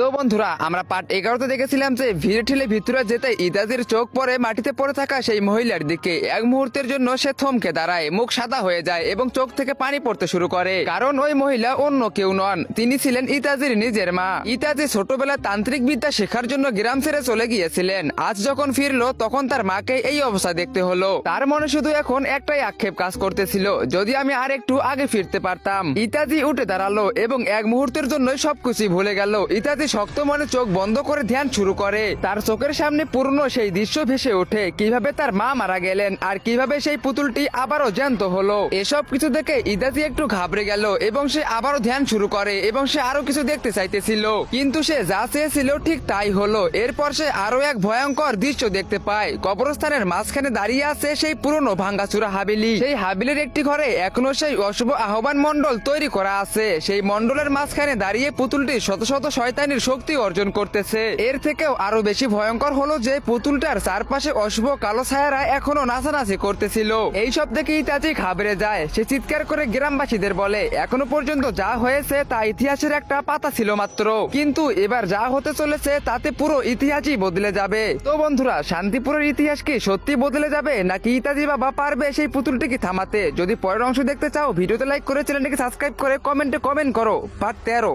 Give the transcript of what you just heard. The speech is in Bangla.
তো বন্ধুরা, আমরা পার্ট 11তে দেখেছিলাম যে ভিড়ে ঠেলে ভিতরে যেতে ইতাজির চোখ পড়ে মাটিতে পড়ে থাকা সেই মহিলার দিকে। এক মুহূর্তের জন্য সে থমকে দাঁড়ায়, মুখ সাদা হয়ে যায় এবং চোখ থেকে পানি পড়তে শুরু করে। কারণ ওই মহিলা অন্য কেউ নন, তিনি ছিলেন ইতাজির নিজের মা। ইতাজি ছোটবেলায় তান্ত্রিক বিদ্যা শেখার জন্য গ্রাম ছেড়ে চলে গিয়েছিলেন। আজ যখন ফিরলো তখন তার মাকে এই অবস্থা দেখতে হলো। তার মনে শুধু এখন একটাই আক্ষেপ কাজ করতেছিল, যদি আমি আর একটু আগে ফিরতে পারতাম। ইতাজি উঠে দাঁড়ালো এবং এক মুহূর্তের জন্য সবকিছু ভুলে গেল। ইতাজি শক্ত মনে চোখ বন্ধ করে ধ্যান শুরু করে। তার চোখের সামনে পুরনো সেই দৃশ্য ভেসে ওঠে, কিভাবে তার মা মারা গেলেন আর কিভাবে সেই পুতুলটি আবারও জ্যান্ত হলো। এসব কিছু দেখে ইতাজি একটু ঘাবড়ে গেল এবং সে আবারও ধ্যান শুরু করে এবং সে আরো কিছু দেখতে চাইতেছিল, কিন্তু সে যা চেয়েছিল ঠিক তাই হলো। এরপর সে আরো এক ভয়ঙ্কর দৃশ্য দেখতে পায়। কবরস্থানের মাঝখানে দাঁড়িয়ে আছে সেই পুরনো ভাঙ্গাচুরা হাবিলি। সেই হাবিলের একটি ঘরে এখনো সেই অশুভ আহ্বান মন্ডল তৈরি করা আছে। সেই মন্ডলের মাঝখানে দাঁড়িয়ে পুতুলটি শত শত শয়তানির শক্তি অর্জন করতেছে। এর থেকেও আরো বেশি ভয়ঙ্কর হলো যে পুতুলটার চারপাশে অশুভ কালো ছায়ারা এখনো নাচানাচি করতেছিল। এইসব দেখে ইতাজি ঘাবড়ে যায়। সে চিৎকার করে গ্রামবাসীদের বলে, এখনো পর্যন্ত যা হয়েছে তা ইতিহাসের একটা পাতা ছিল মাত্র, কিন্তু এবার যা হতে চলেছে তাতে পুরো ইতিহাসই বদলে যাবে। তো বন্ধুরা, শান্তিপুরের ইতিহাস কি সত্যি বদলে যাবে, নাকি ইতাজি বাবা পারবে সেই পুতুলটিকে থামাতে? যদি পরের অংশ দেখতে চাও ভিডিওতে লাইক করে চ্যানেলটিকে সাবস্ক্রাইব করে কমেন্টে কমেন্ট করো। পার্ট 13।